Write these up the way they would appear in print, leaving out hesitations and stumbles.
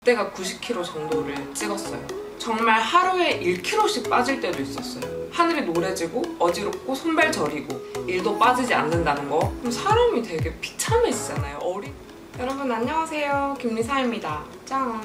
그때가 90kg 정도를 찍었어요. 정말 하루에 1kg씩 빠질 때도 있었어요. 하늘이 노래지고 어지럽고 손발 저리고 1도 빠지지 않는다는 거. 그럼 사람이 되게 비참해지잖아요. 여러분 안녕하세요. 김리사입니다. 짠!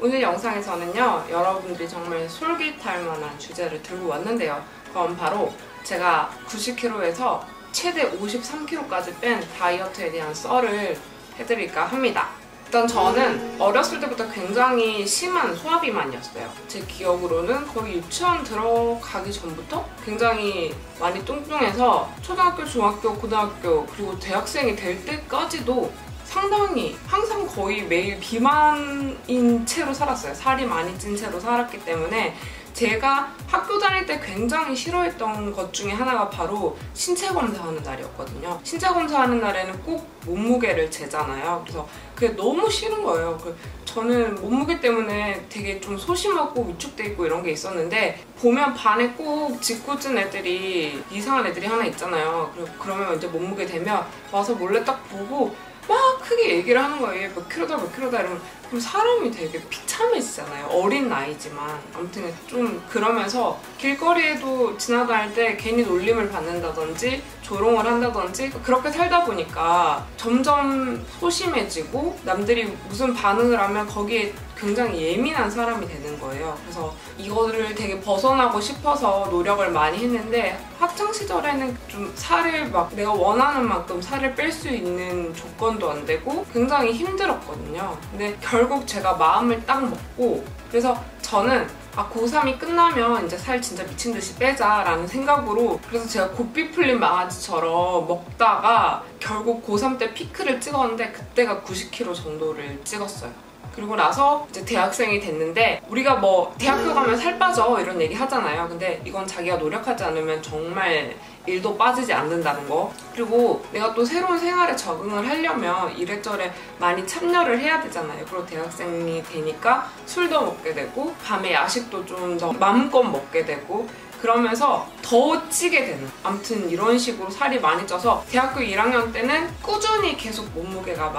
오늘 영상에서는요, 여러분들이 정말 솔깃할 만한 주제를 들고 왔는데요. 그건 바로 제가 90kg에서 최대 53kg까지 뺀 다이어트에 대한 썰을 해드릴까 합니다. 일단 저는 어렸을 때부터 굉장히 심한 소화비만이었어요. 제 기억으로는 거의 유치원 들어가기 전부터 굉장히 많이 뚱뚱해서 초등학교, 중학교, 고등학교 그리고 대학생이 될 때까지도 상당히 항상 거의 매일 비만인 채로 살았어요. 살이 많이 찐 채로 살았기 때문에 제가 학교 다닐 때 굉장히 싫어했던 것 중에 하나가 바로 신체 검사하는 날이었거든요. 신체 검사하는 날에는 꼭 몸무게를 재잖아요. 그래서 그게 너무 싫은 거예요. 저는 몸무게 때문에 되게 좀 소심하고 위축돼 있고 이런 게 있었는데, 보면 반에 꼭 짓궂은 애들이, 이상한 애들이 하나 있잖아요. 그러면 이제 몸무게 되면 와서 몰래 딱 보고 막 크게 얘기를 하는 거예요. 몇 킬로다 몇 킬로다 이러면. 그럼 사람이 되게 비참해지잖아요. 어린 나이지만. 아무튼 좀 그러면서 길거리에도 지나다닐 때 괜히 놀림을 받는다든지 조롱을 한다든지 그렇게 살다 보니까 점점 소심해지고 남들이 무슨 반응을 하면 거기에 굉장히 예민한 사람이 되는 거예요. 그래서 이거를 되게 벗어나고 싶어서 노력을 많이 했는데, 학창시절에는 좀 살을 막 내가 원하는 만큼 살을 뺄 수 있는 조건도 안 되고 굉장히 힘들었거든요. 근데 결국 제가 마음을 딱 먹고, 그래서 저는 고3이 끝나면 이제 살 진짜 미친 듯이 빼자라는 생각으로, 그래서 제가 고삐 풀린 강아지처럼 먹다가 결국 고3 때 피크를 찍었는데 그때가 90kg 정도를 찍었어요. 그리고 나서 이제 대학생이 됐는데, 우리가 뭐 대학교 가면 살 빠져 이런 얘기 하잖아요. 근데 이건 자기가 노력하지 않으면 정말 1도 빠지지 않는다는 거. 그리고 내가 또 새로운 생활에 적응을 하려면 이래저래 많이 참여를 해야 되잖아요. 그리고 대학생이 되니까 술도 먹게 되고 밤에 야식도 좀 더 마음껏 먹게 되고 그러면서 더 찌게 되는, 아무튼 이런 식으로 살이 많이 쪄서 대학교 1학년 때는 꾸준히 계속 몸무게가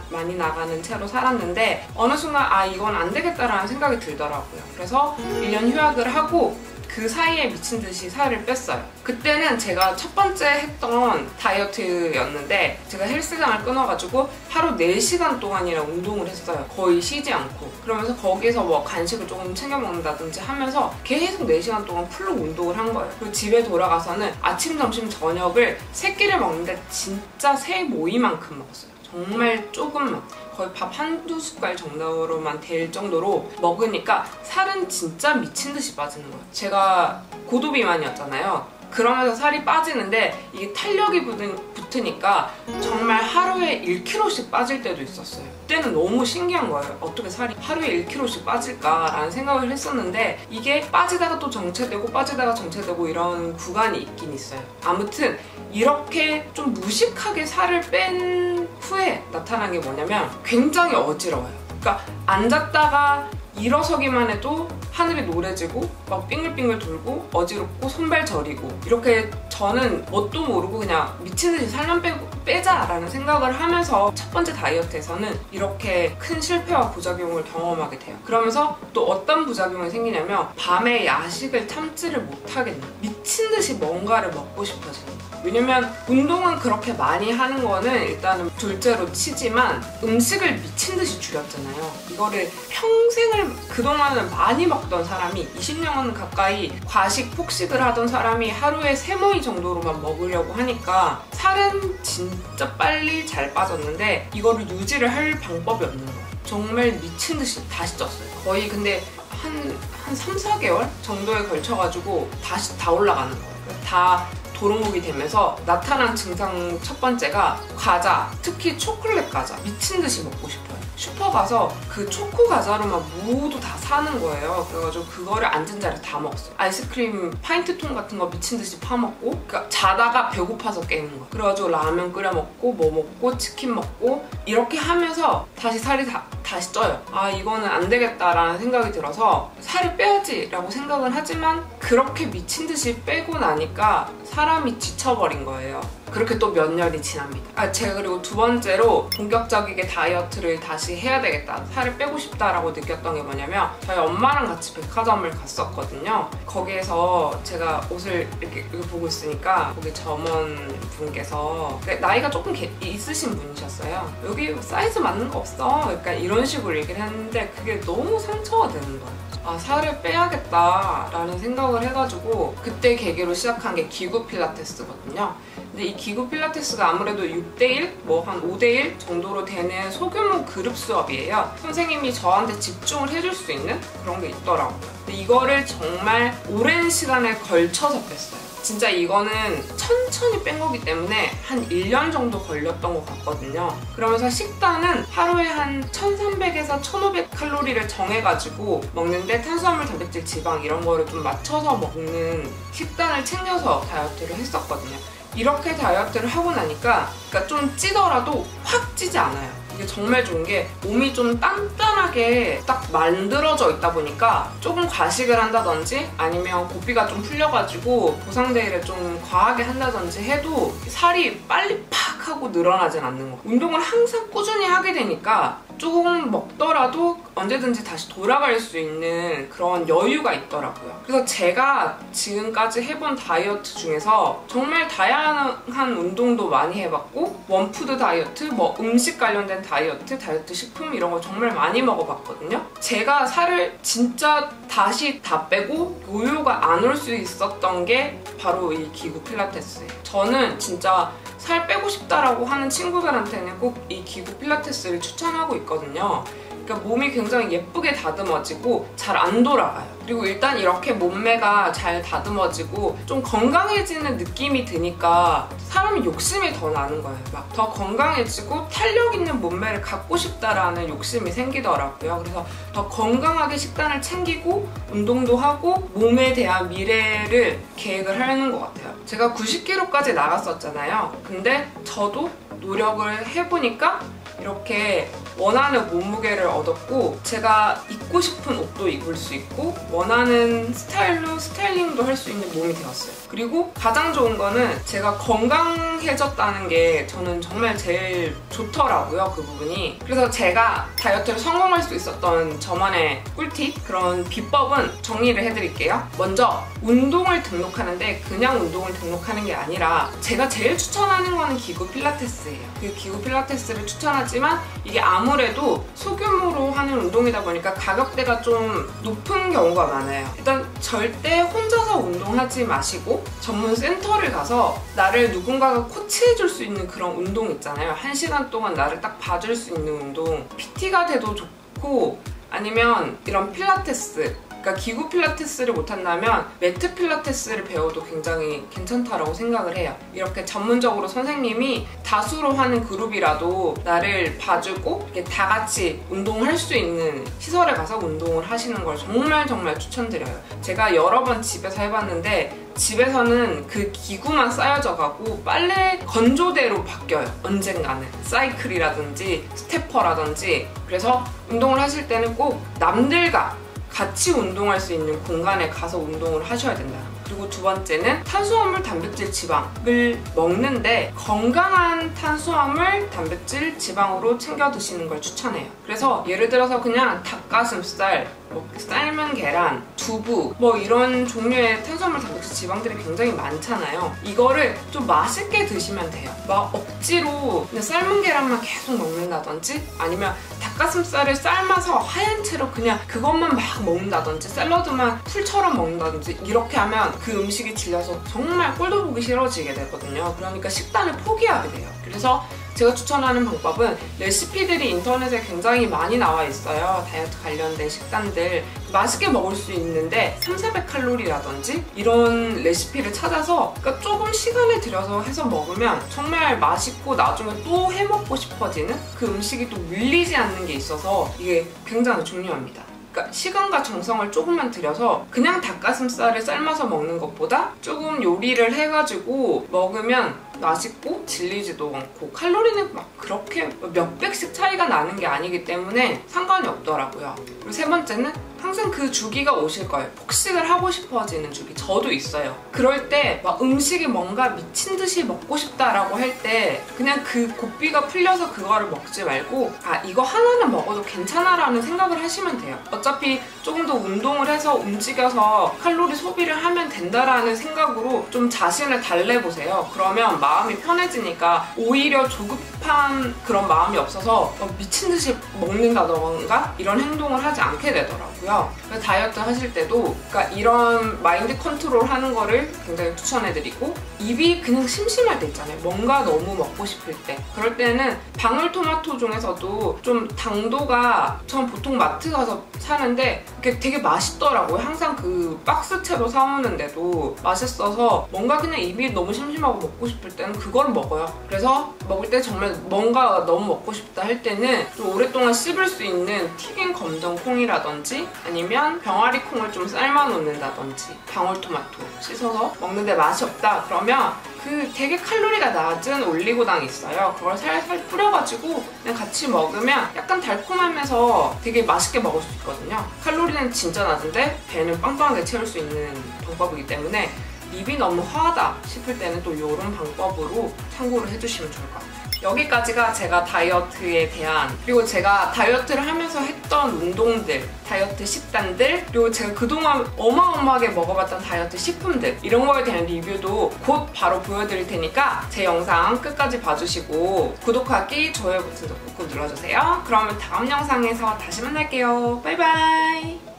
많이 나가는 채로 살았는데, 어느 순간 이건 안 되겠다라는 생각이 들더라고요. 그래서 1년 휴학을 하고 그 사이에 미친 듯이 살을 뺐어요. 그때는 제가 첫 번째 했던 다이어트였는데, 제가 헬스장을 끊어가지고 하루 4시간 동안이나 운동을 했어요. 거의 쉬지 않고. 그러면서 거기서 뭐 간식을 조금 챙겨 먹는다든지 하면서 계속 4시간 동안 풀로 운동을 한 거예요. 그리고 집에 돌아가서는 아침, 점심, 저녁을 3끼를 먹는데 진짜 새 모이만큼 먹었어요. 정말 조금만. 거의 밥 한두 숟갈 정도로만 될 정도로 먹으니까 살은 진짜 미친 듯이 빠지는 거예요. 제가 고도비만이었잖아요. 그러면서 살이 빠지는데 이게 탄력이 붙으니까 정말 하루에 1kg씩 빠질 때도 있었어요. 그때는 너무 신기한 거예요. 어떻게 살이 하루에 1kg씩 빠질까라는 생각을 했었는데, 이게 빠지다가 또 정체되고 빠지다가 정체되고 이런 구간이 있긴 있어요. 아무튼 이렇게 좀 무식하게 살을 뺀 후에 나타난 게 뭐냐면 굉장히 어지러워요. 그러니까 앉았다가 일어서기만 해도 하늘이 노래지고 막 빙글빙글 돌고 어지럽고 손발 저리고, 이렇게 저는 뭣도 모르고 그냥 미친듯이 살만 빼자라는 생각을 하면서 첫 번째 다이어트에서는 이렇게 큰 실패와 부작용을 경험하게 돼요. 그러면서 또 어떤 부작용이 생기냐면, 밤에 야식을 참지를 못하겠는, 미친듯이 뭔가를 먹고 싶어지는 거예요. 왜냐면 운동은 그렇게 많이 하는 거는 일단은 둘째로 치지만 음식을 미친듯이 줄였잖아요. 이거를 평생을 그동안은 많이 먹던 사람이 20년 가까이 과식 폭식을 하던 사람이 하루에 3모이 정도로만 먹으려고 하니까 살은 진짜 빨리 잘 빠졌는데 이거를 유지를 할 방법이 없는 거예요. 정말 미친 듯이 다시 쪘어요. 거의 근데 한 3, 4개월 정도에 걸쳐가지고 다시 다 올라가는 거예요. 다 도루묵이 되면서 나타난 증상 첫 번째가 과자, 특히 초콜릿 과자 미친 듯이 먹고 싶어요. 슈퍼 가서 그 초코 과자로만 모두 다 사는 거예요. 그래가지고 그거를 앉은 자리에 다 먹었어요. 아이스크림 파인트통 같은 거 미친 듯이 파먹고, 그러니까 자다가 배고파서 깨는 거예요. 그래가지고 라면 끓여 먹고 뭐 먹고 치킨 먹고 이렇게 하면서 다시 살이 다시 쪄요. 이거는 안 되겠다라는 생각이 들어서 살을 빼야지 라고 생각을 하지만, 그렇게 미친 듯이 빼고 나니까 사람이 지쳐버린 거예요. 그렇게 또 몇 년이 지납니다. 제가 그리고 두 번째로 본격적이게 다이어트를 다시 다시 해야 되겠다, 살을 빼고 싶다라고 느꼈던 게 뭐냐면, 저희 엄마랑 같이 백화점을 갔었거든요. 거기에서 제가 옷을 이렇게 보고 있으니까 거기 점원분께서 나이가 조금 있으신 분이셨어요. 여기 사이즈 맞는 거 없어? 약간 이런 식으로 얘기를 했는데 그게 너무 상처가 되는 거예요. 아, 살을 빼야겠다라는 생각을 해가지고 그때 계기로 시작한 게 기구 필라테스거든요. 근데 이 기구 필라테스가 아무래도 6대1, 뭐 한 5대1 정도로 되는 소규모 그룹 수업이에요. 선생님이 저한테 집중을 해줄 수 있는 그런 게 있더라고요. 근데 이거를 정말 오랜 시간에 걸쳐서 뺐어요. 진짜 이거는 천천히 뺀 거기 때문에 한 1년 정도 걸렸던 것 같거든요. 그러면서 식단은 하루에 한 1300에서 1500 칼로리를 정해가지고 먹는데, 탄수화물, 단백질, 지방 이런 거를 좀 맞춰서 먹는 식단을 챙겨서 다이어트를 했었거든요. 이렇게 다이어트를 하고 나니까 그러니까 좀 찌더라도 확 찌지 않아요. 이게 정말 좋은 게 몸이 좀 단단하게 딱 만들어져 있다 보니까 조금 과식을 한다든지 아니면 고삐가 좀 풀려가지고 보상대회를 좀 과하게 한다든지 해도 살이 빨리 팍 하고 늘어나진 않는 거. 운동을 항상 꾸준히 하게 되니까 조금 먹더라도 언제든지 다시 돌아갈 수 있는 그런 여유가 있더라고요. 그래서 제가 지금까지 해본 다이어트 중에서 정말 다양한 운동도 많이 해봤고, 원푸드 다이어트, 뭐 음식 관련된 다이어트 식품 이런 거 정말 많이 먹어봤거든요. 제가 살을 진짜 다시 다 빼고 요요가 안 올 수 있었던 게 바로 이 기구 필라테스예요. 저는 진짜 살 빼고 싶다라고 하는 친구들한테는 꼭 이 기구 필라테스를 추천하고 있거든요. 그러니까 몸이 굉장히 예쁘게 다듬어지고 잘 안 돌아가요. 그리고 일단 이렇게 몸매가 잘 다듬어지고 좀 건강해지는 느낌이 드니까 사람이 욕심이 더 나는 거예요. 막 더 건강해지고 탄력 있는 몸매를 갖고 싶다라는 욕심이 생기더라고요. 그래서 더 건강하게 식단을 챙기고 운동도 하고 몸에 대한 미래를 계획을 하는 것 같아요. 제가 90kg까지 나갔었잖아요. 근데 저도 노력을 해보니까 이렇게 원하는 몸무게를 얻었고, 제가 입고 싶은 옷도 입을 수 있고 원하는 스타일로 스타일링도 할 수 있는 몸이 되었어요. 그리고 가장 좋은 거는 제가 건강해졌다는 게 저는 정말 제일 좋더라고요, 그 부분이. 그래서 제가 다이어트를 성공할 수 있었던 저만의 꿀팁, 그런 비법은 정리를 해드릴게요. 먼저 운동을 등록하는데 그냥 운동을 등록하는 게 아니라 제가 제일 추천하는 거는 기구 필라테스예요. 그 기구 필라테스를 추천하지만 이게 아무래도 소규모로 하는 운동이다 보니까 가격대가 좀 높은 경우가 많아요. 일단 절대 혼자서 운동하지 마시고 전문 센터를 가서 나를 누군가가 코치해줄 수 있는 그런 운동 있잖아요. 1시간 동안 나를 딱 봐줄 수 있는 운동. PT가 돼도 좋고, 아니면 이런 필라테스, 그러니까 기구 필라테스를 못한다면 매트 필라테스를 배워도 굉장히 괜찮다라고 생각을 해요. 이렇게 전문적으로 선생님이 다수로 하는 그룹이라도 나를 봐주고 이렇게 다 같이 운동할 수 있는 시설에 가서 운동을 하시는 걸 정말 추천드려요. 제가 여러 번 집에서 해봤는데 집에서는 그 기구만 쌓여져 가고 빨래 건조대로 바뀌어요. 언젠가는 사이클이라든지 스태퍼라든지. 그래서 운동을 하실 때는 꼭 남들과 같이 운동할 수 있는 공간에 가서 운동을 하셔야 된다. 그리고 두 번째는 탄수화물, 단백질, 지방을 먹는데 건강한 탄수화물, 단백질, 지방으로 챙겨 드시는 걸 추천해요. 그래서 예를 들어서 그냥 닭가슴살, 뭐 삶은 계란, 두부, 뭐 이런 종류의 탄수화물, 단백질, 지방들이 굉장히 많잖아요. 이거를 좀 맛있게 드시면 돼요. 막 억지로 그냥 삶은 계란만 계속 먹는다든지, 아니면 닭가슴살을 삶아서 하얀 채로 그냥 그것만 막 먹는다든지, 샐러드만 풀처럼 먹는다든지, 이렇게 하면 그 음식이 질려서 정말 꼴도 보기 싫어지게 되거든요. 그러니까 식단을 포기하게 돼요. 그래서 제가 추천하는 방법은 레시피들이 인터넷에 굉장히 많이 나와 있어요. 다이어트 관련된 식단들 맛있게 먹을 수 있는데 300~400칼로리라든지 이런 레시피를 찾아서, 그러니까 조금 시간을 들여서 해서 먹으면 정말 맛있고 나중에 또 해먹고 싶어지는 그 음식이 또 물리지 않는 게 있어서 이게 굉장히 중요합니다. 그러니까 시간과 정성을 조금만 들여서 그냥 닭가슴살을 삶아서 먹는 것보다 조금 요리를 해가지고 먹으면 맛있고 질리지도 않고 칼로리는 막 그렇게 몇 백씩 차이가 나는 게 아니기 때문에 상관이 없더라고요. 그리고 세 번째는 항상 그 주기가 오실 거예요. 폭식을 하고 싶어지는 주기. 저도 있어요. 그럴 때 막 음식이 뭔가 미친 듯이 먹고 싶다라고 할 때 그냥 그 고삐가 풀려서 그거를 먹지 말고 아 이거 하나는 먹어도 괜찮아라는 생각을 하시면 돼요. 어차피 조금 더 운동을 해서 움직여서 칼로리 소비를 하면 된다라는 생각으로 좀 자신을 달래보세요. 그러면 마음이 편해지니까 오히려 조급한 그런 마음이 없어서 미친 듯이 먹는다던가 이런 행동을 하지 않게 되더라고요. 그래서 다이어트 하실 때도 그러니까 이런 마인드 컨트롤 하는 거를 굉장히 추천해드리고 입이 그냥 심심할 때 있잖아요. 뭔가 너무 먹고 싶을 때 그럴 때는 방울토마토 중에서도 좀 당도가 전 보통 마트 가서 사는데 그게 되게 맛있더라고요. 항상 그 박스채로 사오는데도 맛있어서 뭔가 그냥 입이 너무 심심하고 먹고 싶을 때는 그걸 먹어요. 그래서 먹을 때 정말 뭔가 너무 먹고 싶다 할 때는 좀 오랫동안 씹을 수 있는 튀긴 검정콩이라든지 아니면 병아리 콩을 좀 삶아 놓는다든지 방울토마토 씻어서 먹는데 맛이 없다 그러면 그 되게 칼로리가 낮은 올리고당이 있어요. 그걸 살살 뿌려가지고 그냥 같이 먹으면 약간 달콤하면서 되게 맛있게 먹을 수 있거든요. 칼로리는 진짜 낮은데 배는 빵빵하게 채울 수 있는 방법이기 때문에 입이 너무 화하다 싶을 때는 또 이런 방법으로 참고를 해주시면 좋을 것 같아요. 여기까지가 제가 다이어트에 대한 그리고 제가 다이어트를 하면서 했던 운동들, 다이어트 식단들 그리고 제가 그동안 어마어마하게 먹어봤던 다이어트 식품들 이런 거에 대한 리뷰도 곧 바로 보여드릴 테니까 제 영상 끝까지 봐주시고 구독하기, 좋아요 버튼도 꾹꾹 눌러주세요. 그러면 다음 영상에서 다시 만날게요. 바이바이.